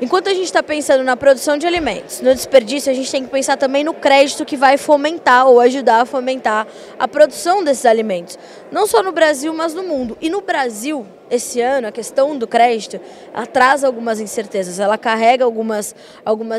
Enquanto a gente está pensando na produção de alimentos, no desperdício, a gente tem que pensar também no crédito que vai fomentar ou ajudar a fomentar a produção desses alimentos. Não só no Brasil, mas no mundo. E no Brasil, esse ano, a questão do crédito, ela traz algumas incertezas, ela carrega algumas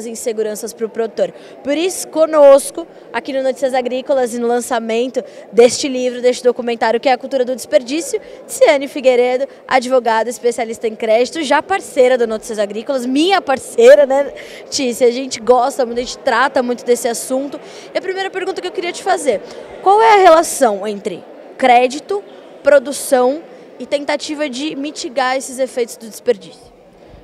inseguranças para o produtor. Por isso, conosco, aqui no Notícias Agrícolas e no lançamento deste livro, deste documentário, que é a Cultura do Desperdício, Ciane Figueiredo, advogada, especialista em crédito, já parceira do Notícias Agrícolas, minha parceira, né, Tícia? A gente gosta muito, a gente trata muito desse assunto. E a primeira pergunta que eu queria te fazer, qual é a relação entre crédito, produção e tentativa de mitigar esses efeitos do desperdício?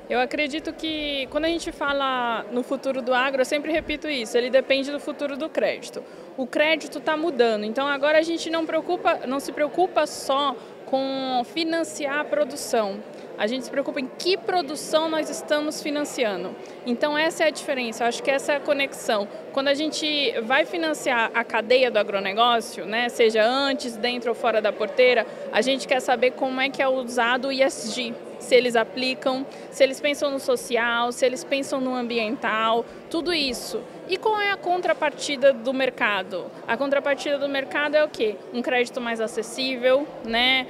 Eu acredito que quando a gente fala no futuro do agro, eu sempre repito isso, ele depende do futuro do crédito. O crédito está mudando, então agora a gente não se preocupa só com financiar a produção. A gente se preocupa em que produção nós estamos financiando. Então essa é a diferença, eu acho que essa é a conexão. Quando a gente vai financiar a cadeia do agronegócio, né, seja antes, dentro ou fora da porteira, a gente quer saber como é que é usado o ESG. Se eles aplicam, se eles pensam no social, se eles pensam no ambiental, tudo isso. E qual é a contrapartida do mercado? A contrapartida do mercado é o quê? Um crédito mais acessível, né?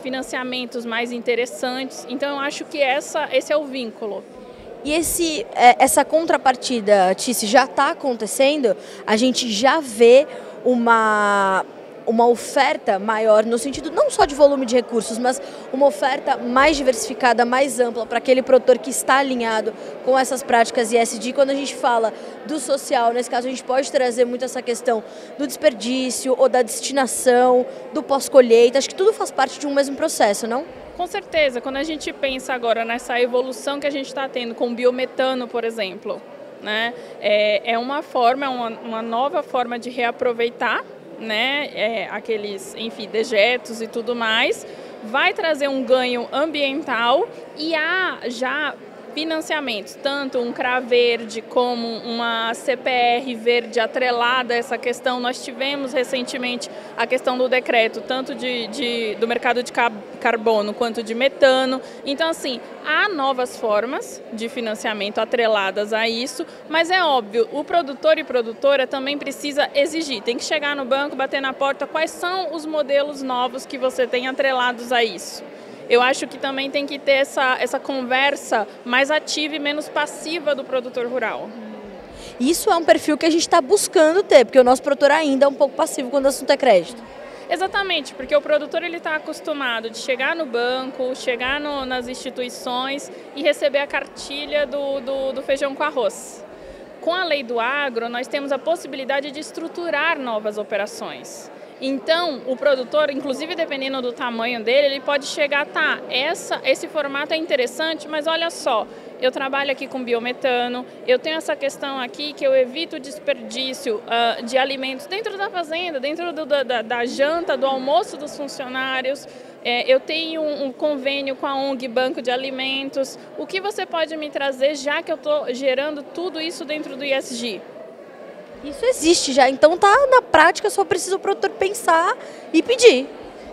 Financiamentos mais interessantes. Então, eu acho que esse é o vínculo. E essa contrapartida, Tícia, já está acontecendo? A gente já vê uma oferta maior, no sentido não só de volume de recursos, mas uma oferta mais diversificada, mais ampla para aquele produtor que está alinhado com essas práticas ESG. Quando a gente fala do social, nesse caso a gente pode trazer muito essa questão do desperdício ou da destinação, do pós-colheita, acho que tudo faz parte de um mesmo processo, não? Com certeza, quando a gente pensa agora nessa evolução que a gente está tendo com o biometano, por exemplo, né, é uma nova forma de reaproveitar, né, aqueles, enfim, dejetos e tudo mais, vai trazer um ganho ambiental e há já financiamentos, tanto um CRA verde como uma CPR verde atrelada a essa questão. Nós tivemos recentemente a questão do decreto, tanto do mercado de carbono quanto de metano. Então, assim, há novas formas de financiamento atreladas a isso, mas é óbvio, o produtor e produtora também precisa exigir, tem que chegar no banco, bater na porta, quais são os modelos novos que você tem atrelados a isso. Eu acho que também tem que ter essa conversa mais ativa e menos passiva do produtor rural. Isso é um perfil que a gente está buscando ter, porque o nosso produtor ainda é um pouco passivo quando o assunto é crédito. Exatamente, porque o produtor está acostumado de chegar no banco, chegar nas instituições e receber a cartilha do feijão com arroz. Com a lei do agro, nós temos a possibilidade de estruturar novas operações. Então, o produtor, inclusive dependendo do tamanho dele, ele pode chegar, tá, esse formato é interessante, mas olha só, eu trabalho aqui com biometano, eu tenho essa questão aqui que eu evito o desperdício de alimentos dentro da fazenda, dentro da janta, do almoço dos funcionários, eu tenho um convênio com a ONG Banco de Alimentos. O que você pode me trazer, já que eu estou gerando tudo isso dentro do ESG? Isso existe já, então tá na prática, só precisa o produtor pensar e pedir.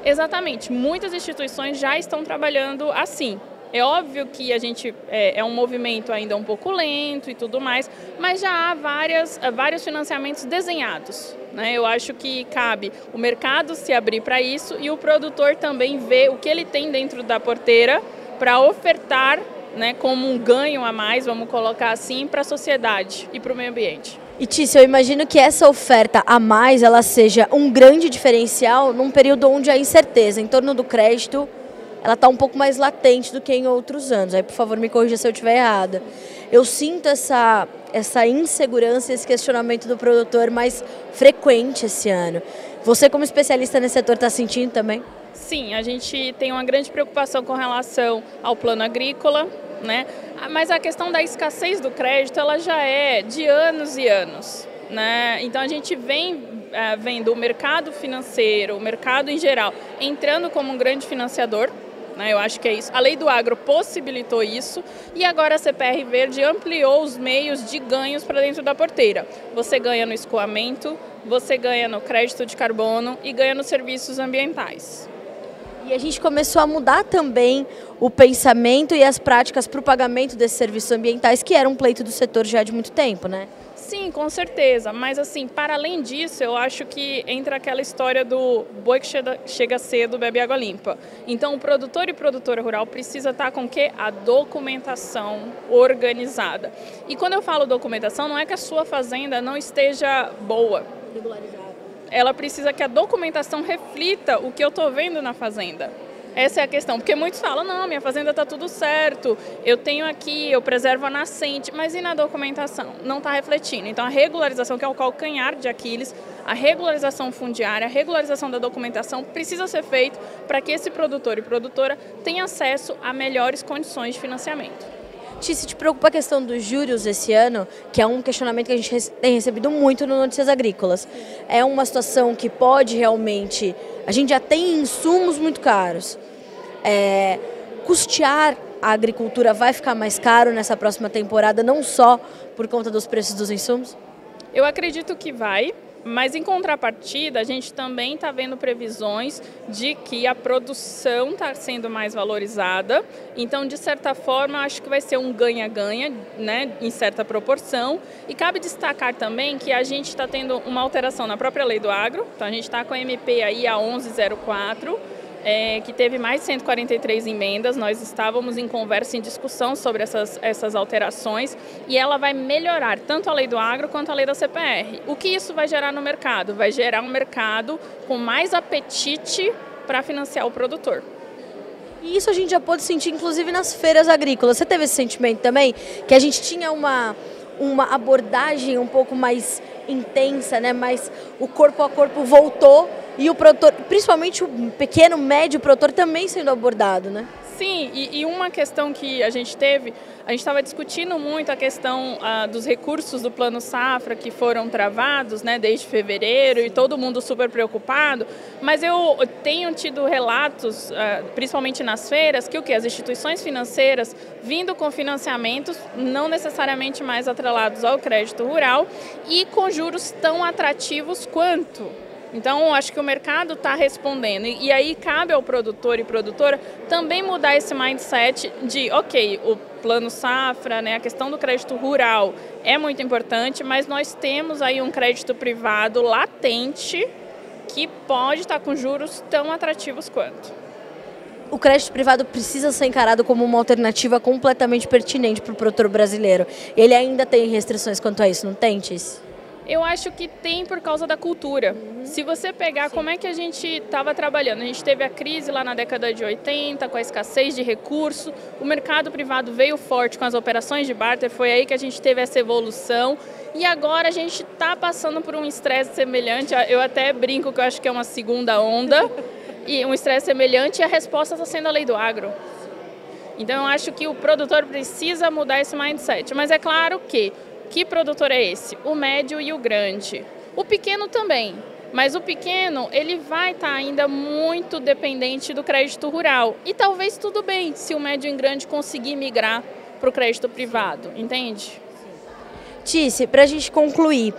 Exatamente, muitas instituições já estão trabalhando assim. É óbvio que a gente é um movimento ainda um pouco lento e tudo mais, mas já há vários financiamentos desenhados, né? Eu acho que cabe o mercado se abrir para isso e o produtor também ver o que ele tem dentro da porteira para ofertar, né, como um ganho a mais, vamos colocar assim, para a sociedade e para o meio ambiente. E Tícia, eu imagino que essa oferta a mais, ela seja um grande diferencial num período onde a incerteza em torno do crédito, ela está um pouco mais latente do que em outros anos. Aí, por favor, me corrija se eu estiver errada. Eu sinto essa insegurança, esse questionamento do produtor mais frequente esse ano. Você, como especialista nesse setor, está sentindo também? Sim, a gente tem uma grande preocupação com relação ao plano agrícola, né? Mas a questão da escassez do crédito, ela já é de anos e anos, né? Então a gente vem vendo o mercado financeiro, o mercado em geral, entrando como um grande financiador, né? Eu acho que é isso. A lei do agro possibilitou isso e agora a CPR Verde ampliou os meios de ganhos para dentro da porteira. Você ganha no escoamento, você ganha no crédito de carbono e ganha nos serviços ambientais. E a gente começou a mudar também o pensamento e as práticas para o pagamento desses serviços ambientais, que era um pleito do setor já de muito tempo, né? Sim, com certeza, mas assim, para além disso, eu acho que entra aquela história do boi que chega cedo, bebe água limpa. Então, o produtor e produtora rural precisa estar com o quê? A documentação organizada. E quando eu falo documentação, não é que a sua fazenda não esteja boa. Regularizada. Ela precisa que a documentação reflita o que eu estou vendo na fazenda. Essa é a questão, porque muitos falam, não, minha fazenda está tudo certo, eu tenho aqui, eu preservo a nascente, mas e na documentação? Não está refletindo. Então, a regularização, que é o calcanhar de Aquiles, a regularização fundiária, a regularização da documentação precisa ser feita para que esse produtor e produtora tenham acesso a melhores condições de financiamento. Se te preocupa a questão dos juros esse ano, que é um questionamento que a gente tem recebido muito no Notícias Agrícolas. É uma situação que pode realmente... A gente já tem insumos muito caros. Custear a agricultura vai ficar mais caro nessa próxima temporada, não só por conta dos preços dos insumos? Eu acredito que vai. Mas, em contrapartida, a gente também está vendo previsões de que a produção está sendo mais valorizada. Então, de certa forma, acho que vai ser um ganha-ganha, né, em certa proporção. E cabe destacar também que a gente está tendo uma alteração na própria lei do agro. Então, a gente está com a MP aí, a 1104, que teve mais de 143 emendas. Nós estávamos em conversa, em discussão sobre essas alterações, e ela vai melhorar tanto a lei do agro quanto a lei da CPR. O que isso vai gerar no mercado? Vai gerar um mercado com mais apetite para financiar o produtor. E isso a gente já pôde sentir, inclusive, nas feiras agrícolas. Você teve esse sentimento também? Que a gente tinha uma abordagem um pouco mais intensa, né? Mas o corpo a corpo voltou e o produtor, principalmente o pequeno, médio produtor, também sendo abordado, né? Sim, e uma questão que a gente estava discutindo muito a questão dos recursos do Plano Safra que foram travados, né, desde fevereiro, e todo mundo super preocupado, mas eu tenho tido relatos, principalmente nas feiras, que as instituições financeiras vindo com financiamentos não necessariamente mais atrelados ao crédito rural e com juros tão atrativos quanto. Então, acho que o mercado está respondendo. E aí cabe ao produtor e produtora também mudar esse mindset de, ok, o Plano Safra, né, a questão do crédito rural é muito importante, mas nós temos aí um crédito privado latente que pode estar com juros tão atrativos quanto. O crédito privado precisa ser encarado como uma alternativa completamente pertinente para o produtor brasileiro. Ele ainda tem restrições quanto a isso, não tem, Tice? Eu acho que tem por causa da cultura. Se você pegar como é que a gente estava trabalhando, a gente teve a crise lá na década de 80, com a escassez de recurso, o mercado privado veio forte com as operações de barter, foi aí que a gente teve essa evolução, e agora a gente está passando por um estresse semelhante, eu até brinco que eu acho que é uma segunda onda, e um estresse semelhante, e a resposta está sendo a lei do agro. Então eu acho que o produtor precisa mudar esse mindset, mas é claro que produtor é esse? O médio e o grande. O pequeno também, mas o pequeno ele vai estar ainda muito dependente do crédito rural. E talvez tudo bem se o médio e o grande conseguir migrar para o crédito privado, entende? Tice, para a gente concluir,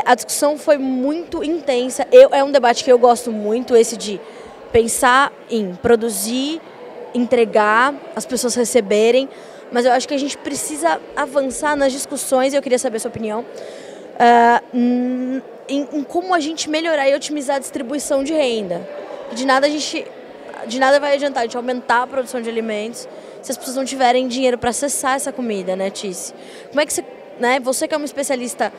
a discussão foi muito intensa. É um debate que eu gosto muito, esse de pensar em produzir, entregar, as pessoas receberem, mas eu acho que a gente precisa avançar nas discussões, e eu queria saber a sua opinião, em como a gente melhorar e otimizar a distribuição de renda. De nada vai adiantar a gente aumentar a produção de alimentos se as pessoas não tiverem dinheiro para acessar essa comida, né, Tice? Como é que você, né, você que é uma especialista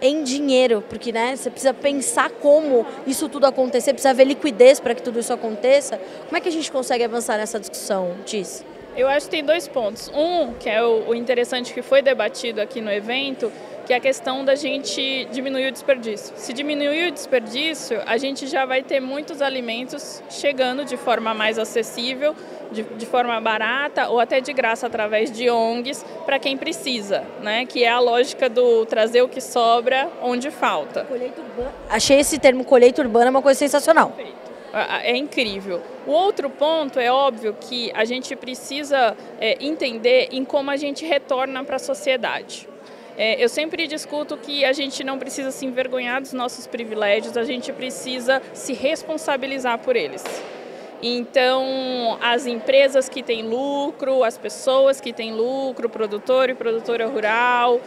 em dinheiro, porque, né, você precisa pensar como isso tudo acontecer, precisa ver liquidez para que tudo isso aconteça, como é que a gente consegue avançar nessa discussão, Tice? Eu acho que tem dois pontos. Um, que é o interessante que foi debatido aqui no evento, que é a questão da gente diminuir o desperdício. Se diminuir o desperdício, a gente já vai ter muitos alimentos chegando de forma mais acessível, de forma barata ou até de graça através de ONGs para quem precisa, né? Que é a lógica do trazer o que sobra onde falta. Colheita urbana. Achei esse termo colheita urbana uma coisa sensacional. Perfeito. É incrível. O outro ponto é óbvio que a gente precisa entender em como a gente retorna para a sociedade. Eu sempre discuto que a gente não precisa se envergonhar dos nossos privilégios, a gente precisa se responsabilizar por eles. Então, as empresas que têm lucro, as pessoas que têm lucro, produtor e produtora rural,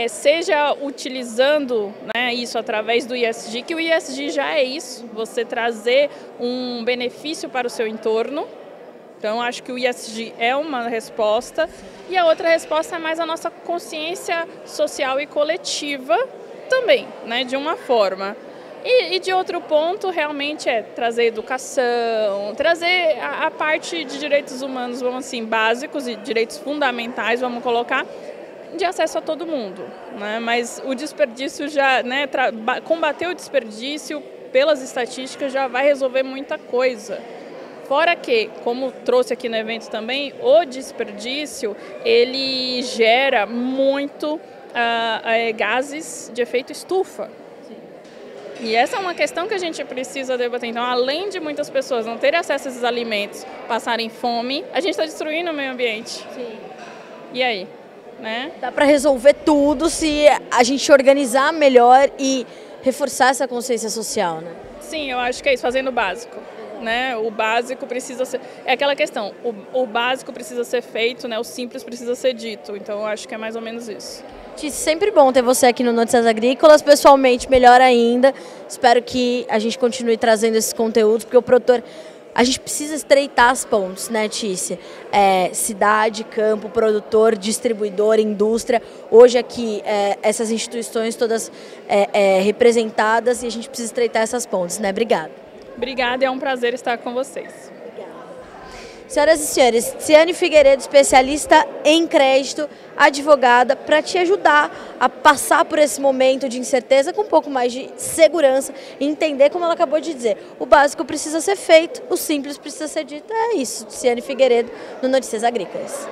seja utilizando, né, isso através do ESG, que o ESG já é isso, você trazer um benefício para o seu entorno. Então, acho que o ESG é uma resposta. E a outra resposta é mais a nossa consciência social e coletiva também, né, de uma forma. E de outro ponto, realmente, é trazer educação, trazer a parte de direitos humanos, vamos assim, básicos e direitos fundamentais, vamos colocar, de acesso a todo mundo, né? Mas o desperdício já, né, combater o desperdício pelas estatísticas já vai resolver muita coisa. Fora que, como trouxe aqui no evento também, o desperdício, ele gera muito gases de efeito estufa. E essa é uma questão que a gente precisa debater. Então, além de muitas pessoas não terem acesso a esses alimentos, passarem fome, a gente está destruindo o meio ambiente. Sim. E aí? Né? Dá para resolver tudo se a gente organizar melhor e reforçar essa consciência social, né? Sim, eu acho que é isso, fazendo o básico. Né? O básico precisa ser... É aquela questão, o básico precisa ser feito, né? O simples precisa ser dito. Então, eu acho que é mais ou menos isso. Tice, sempre bom ter você aqui no Notícias Agrícolas, pessoalmente melhor ainda. Espero que a gente continue trazendo esses conteúdos, porque o produtor, a gente precisa estreitar as pontes, né, Tice? Cidade, campo, produtor, distribuidor, indústria. Hoje aqui, essas instituições todas representadas e a gente precisa estreitar essas pontes, né? Obrigada. Obrigada, é um prazer estar com vocês. Senhoras e senhores, Ciane Figueiredo, especialista em crédito, advogada, para te ajudar a passar por esse momento de incerteza com um pouco mais de segurança e entender, como ela acabou de dizer, o básico precisa ser feito, o simples precisa ser dito. É isso, Ciane Figueiredo, no Notícias Agrícolas.